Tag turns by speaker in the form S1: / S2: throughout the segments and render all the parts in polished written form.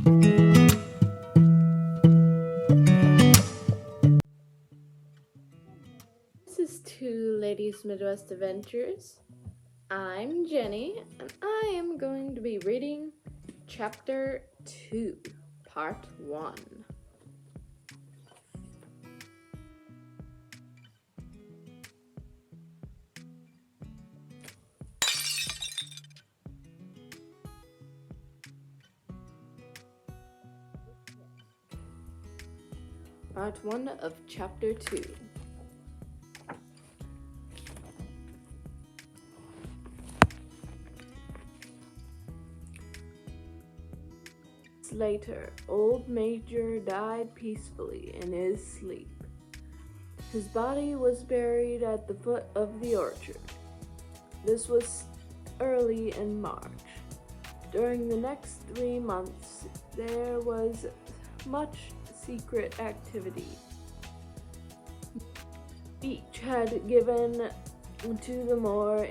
S1: This is Two Ladies Midwest Adventures. I'm Jenny, and I am going to be reading Chapter 2, Part 1. Part 1 of Chapter 2. Later, old Major died peacefully in his sleep. His body was buried at the foot of the orchard. This was early in March. During the next 3 months, there was much secret activity. Each had given to the more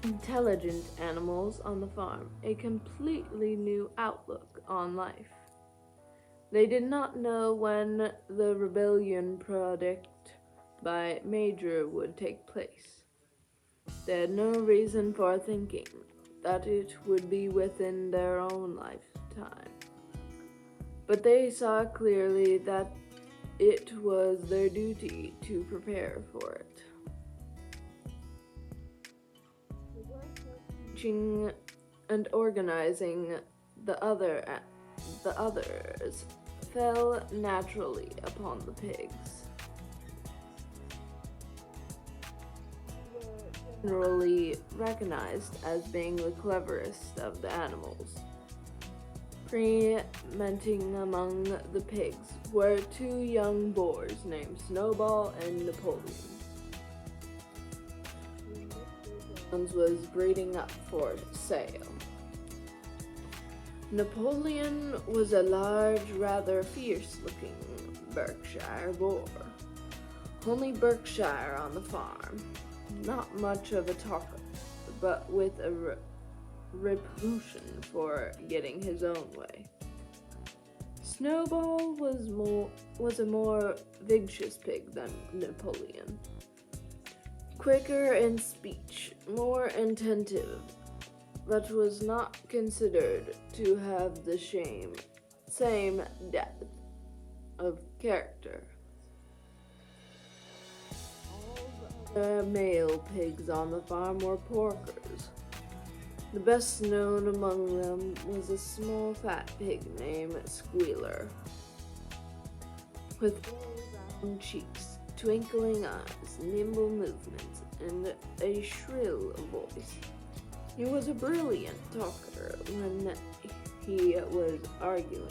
S1: intelligent animals on the farm a completely new outlook on life. They did not know when the rebellion predict by Major would take place. They had no reason for thinking that it would be within their own lifetime, but they saw clearly that it was their duty to prepare for it. Teaching and organizing the others fell naturally upon the pigs. Generally recognized as being the cleverest of the animals. Preeminent among the pigs were 2 young boars named Snowball and Napoleon. Was breeding up for sale. Napoleon was a large, rather fierce-looking Berkshire boar. Only Berkshire on the farm. Not much of a talker, but with a reputation for getting his own way. Snowball was a more vicious pig than Napoleon. Quicker in speech, more attentive, but was not considered to have the same depth of character. All the male pigs on the farm were porkers. The best known among them was a small fat pig named Squealer, with round cheeks, twinkling eyes, nimble movements, and a shrill voice. He was a brilliant talker when he was arguing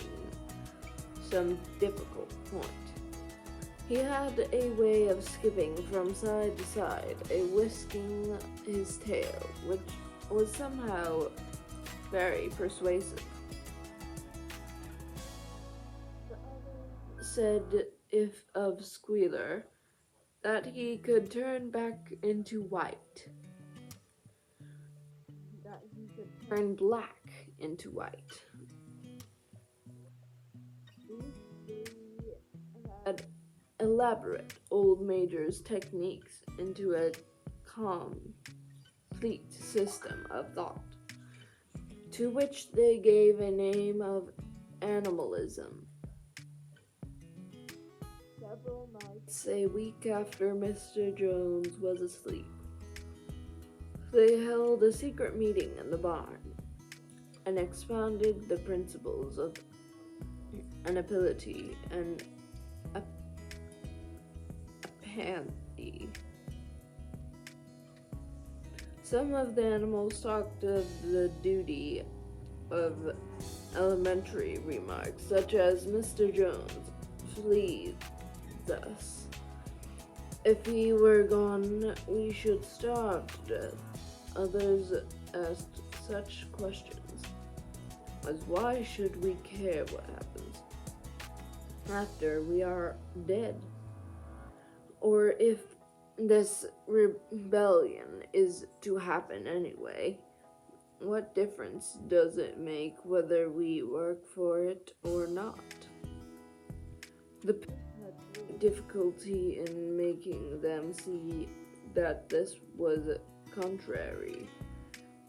S1: some difficult point. He had a way of skipping from side to side, a whisking his tail, which was somehow very persuasive. The other said if of Squealer that he could turn back into white, that he could turn black into white. They had elaborate old Major's techniques into a complete system of thought, to which they gave a name of animalism. Several nights a week after Mr. Jones was asleep, they held a secret meeting in the barn and expounded the principles of anapility and apathy. Some of the animals talked of the duty of elementary remarks, such as Mr. Jones flees us. If he were gone, we should starve to death. Others asked such questions as why should we care what happens after we are dead? Or if this rebellion is to happen anyway, What difference does it make whether we work for it or not? The pig had difficulty in making them see that this was contrary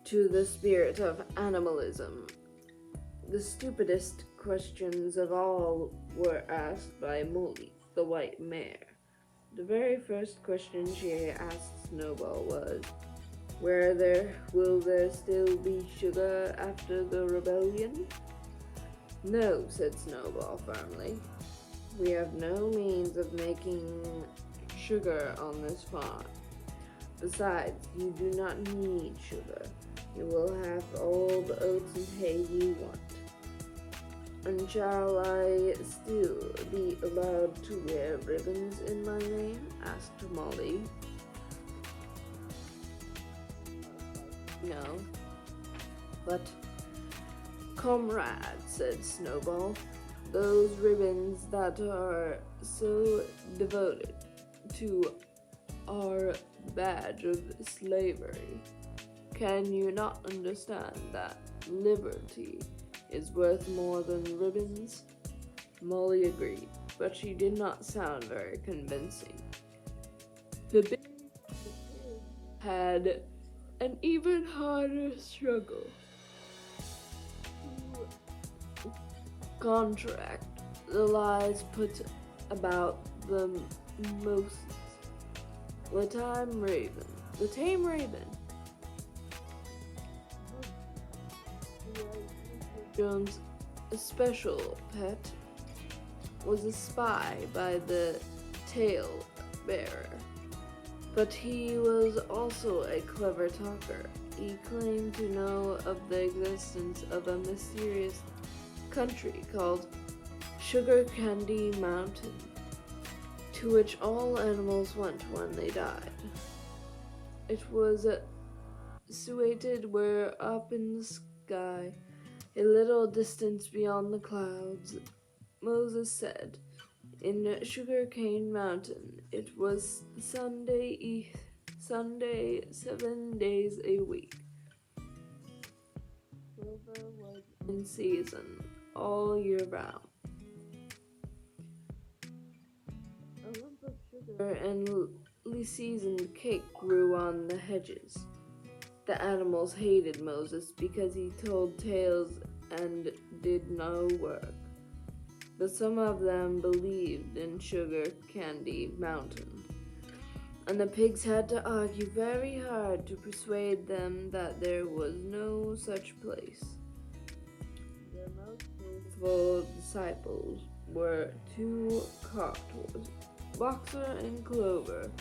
S1: to the spirit of animalism. The stupidest questions of all were asked by Molly, the white mare. The very first question she asked Snowball was, will there still be sugar after the rebellion? No, said Snowball firmly. We have no means of making sugar on this farm. Besides, you do not need sugar. You will have all the oats and hay you want. And shall I still be allowed to wear ribbons in my name? Asked Molly. No. But, comrade, said Snowball, those ribbons that are so devoted to our badge of slavery. Can you not understand that liberty is worth more than ribbons? Molly agreed, but she did not sound very convincing. The big had an even harder struggle to contract the lies put about the Moses. The tame raven, Jones' special pet, was a spy by the tale bearer, but he was also a clever talker. He claimed to know of the existence of a mysterious country called Sugar Candy Mountain, to which all animals went when they died. It was situated where up in the sky, a little distance beyond the clouds, Moses said, in Sugar Cane Mountain, it was Sunday 7 days a week. Clover was in season all year round. A lump of sugar and seasoned cake grew on the hedges. The animals hated Moses because he told tales and did no work, but some of them believed in Sugar Candy Mountain, and the pigs had to argue very hard to persuade them that there was no such place. Their most faithful disciples were two cockatoos, Boxer and Clover.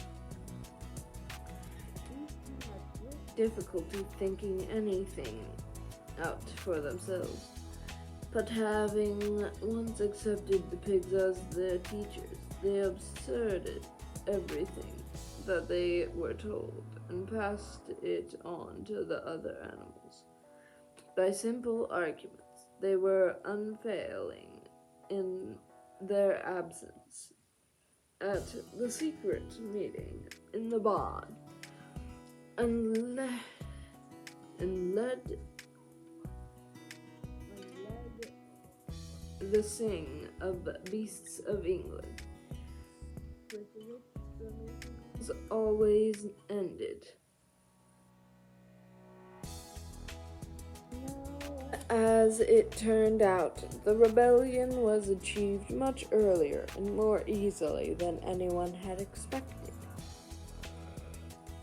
S1: Difficulty thinking anything out for themselves, but having once accepted the pigs as their teachers, they absurded everything that they were told and passed it on to the other animals. By simple arguments, they were unfailing in their absence at the secret meeting in the barn, and led the sing of Beasts of England, with which the meetings always ended. Now, as it turned out, the rebellion was achieved much earlier and more easily than anyone had expected.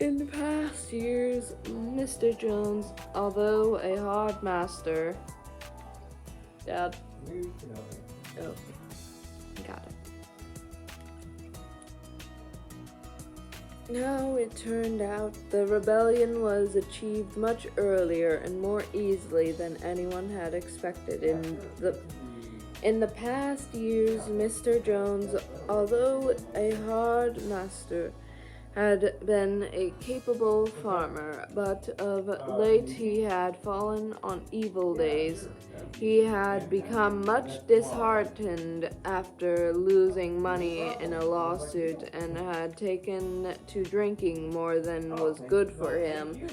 S1: In the past years, Mr. Jones, although a hard master, Dad. Oh, got it. Now it turned out the rebellion was achieved much earlier and more easily than anyone had expected. In the past years, Mr. Jones, although a hard master, had been a capable farmer, but of late he had fallen on evil days. He had become much disheartened after losing money in a lawsuit and had taken to drinking more than was good for him.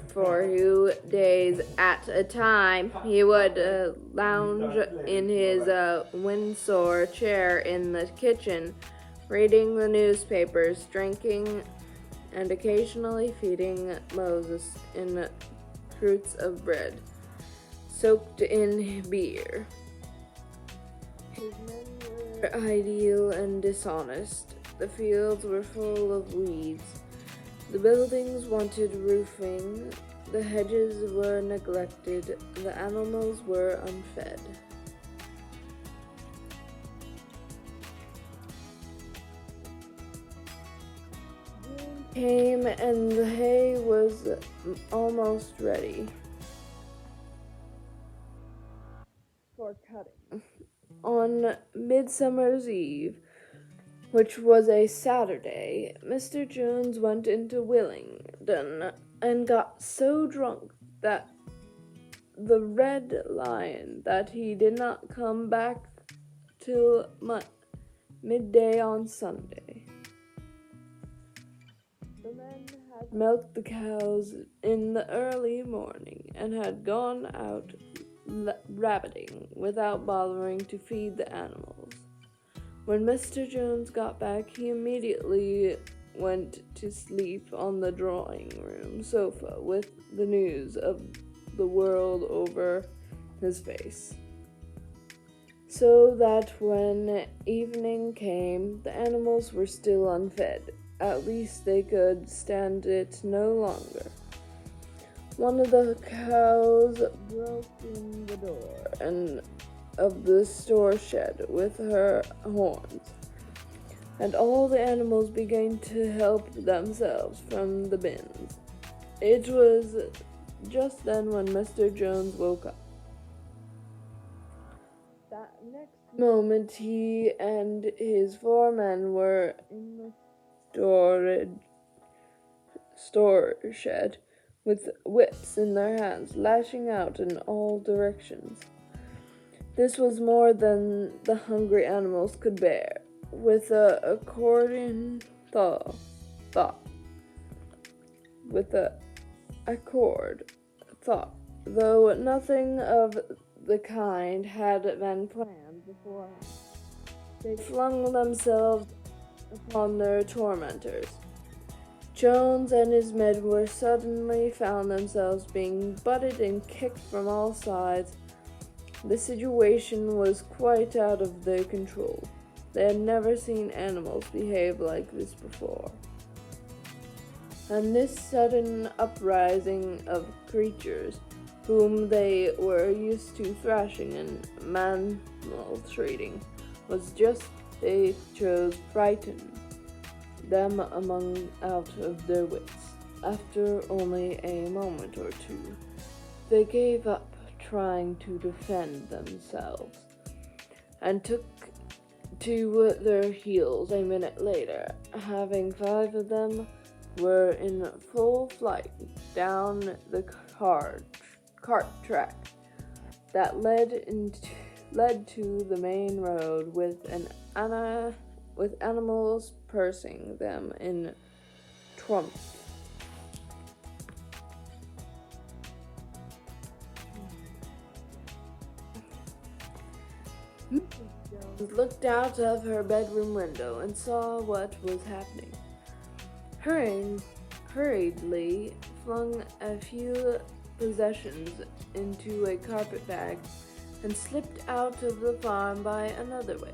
S1: For 2 days at a time, he would lounge in his Windsor chair in the kitchen, reading the newspapers, drinking, and occasionally feeding Moses in fruits of bread, soaked in beer. His men were ideal and dishonest. The fields were full of weeds. The buildings wanted roofing. The hedges were neglected. The animals were unfed. Came and the hay was almost ready for cutting. On Midsummer's Eve, which was a Saturday, Mr. Jones went into Willingdon and got so drunk that the Red Lion that he did not come back till midday on Sunday. The men had milked the cows in the early morning and had gone out rabbiting without bothering to feed the animals. When Mr. Jones got back, he immediately went to sleep on the drawing-room sofa with the news of the world over his face, so that when evening came, the animals were still unfed. At least they could stand it no longer. One of the cows broke in the door of the store shed with her horns, and all the animals began to help themselves from the bins. It was just then when Mr. Jones woke up. That next moment he and his 4 men were in the store shed with whips in their hands, lashing out in all directions. This was more than the hungry animals could bear. With a accord thought, though nothing of the kind had been planned beforehand, they flung themselves upon their tormentors. Jones and his men were suddenly found themselves being butted and kicked from all sides. The situation was quite out of their control. They had never seen animals behave like this before. And this sudden uprising of creatures whom they were used to thrashing and maltreating was just they chose frightened them out of their wits. After only a moment or two, they gave up trying to defend themselves and took to their heels a minute later, having 5 of them were in full flight down the cart track that led to the main road with animals pursuing them in triumph. Mrs. Jones looked out of her bedroom window and saw what was happening. Hurriedly flung a few possessions into a carpet bag and slipped out of the farm by another way.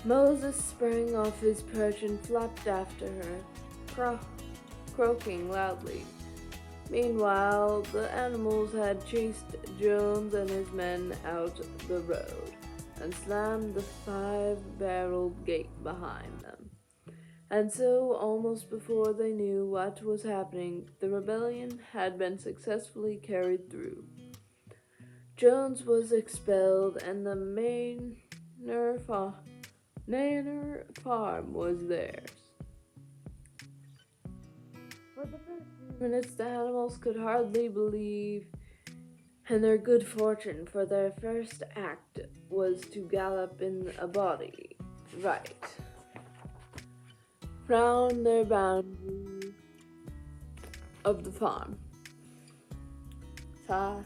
S1: Moses sprang off his perch and flapped after her, croaking loudly. Meanwhile, the animals had chased Jones and his men out the road and slammed the 5-barreled gate behind them. And so, almost before they knew what was happening, the rebellion had been successfully carried through. Jones was expelled, and the Manor farm was theirs. minutes, the animals could hardly believe in their good fortune, for their first act was to gallop in a body right round their boundary of the farm. 5,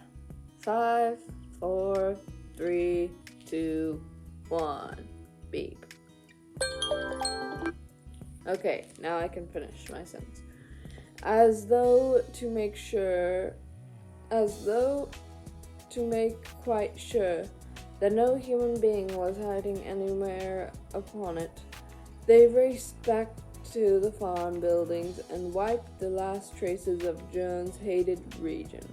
S1: 4, 3, 2, 1. Beep. Okay, now I can finish my sentence. As though to make quite sure that no human being was hiding anywhere upon it, they raced back to the farm buildings and wiped the last traces of Jones' hated region.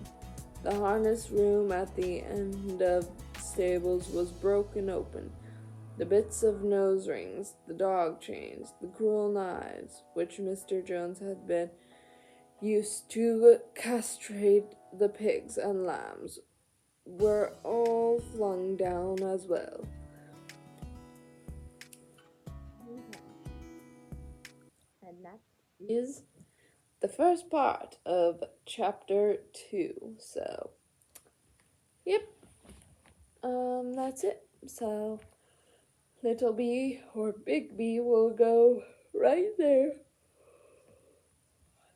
S1: The harness room at the end of the stables was broken open. The bits of nose rings, the dog chains, the cruel knives, which Mr. Jones had been used to castrate the pigs and lambs, were all flung down as well. And that is the first part of chapter 2. So, yep, that's it. So, little B or big B will go right there.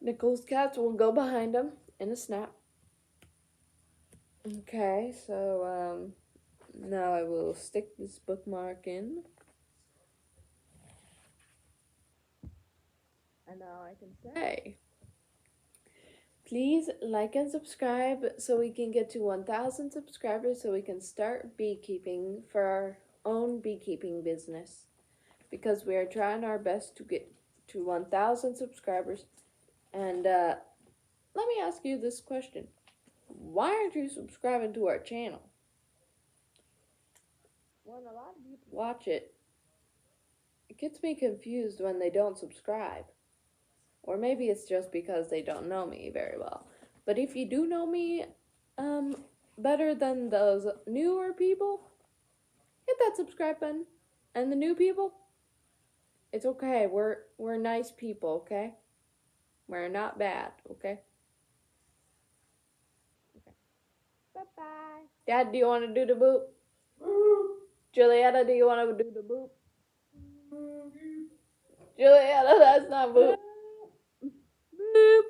S1: Nicholas Cats will go behind him in a snap. Okay, so now I will stick this bookmark in. And now I can say, please like and subscribe so we can get to 1,000 subscribers so we can start beekeeping for our own beekeeping business. Because we are trying our best to get to 1,000 subscribers. And let me ask you this question. Why aren't you subscribing to our channel? When a lot of people watch it, it gets me confused when they don't subscribe. Or maybe it's just because they don't know me very well. But if you do know me better than those newer people, hit that subscribe button. And the new people, it's okay. We're nice people, okay? We're not bad, okay? Okay. Bye-bye. Dad, do you want to do the boop? Julietta, do you want to do the boop? Julietta, that's not boop. Boop.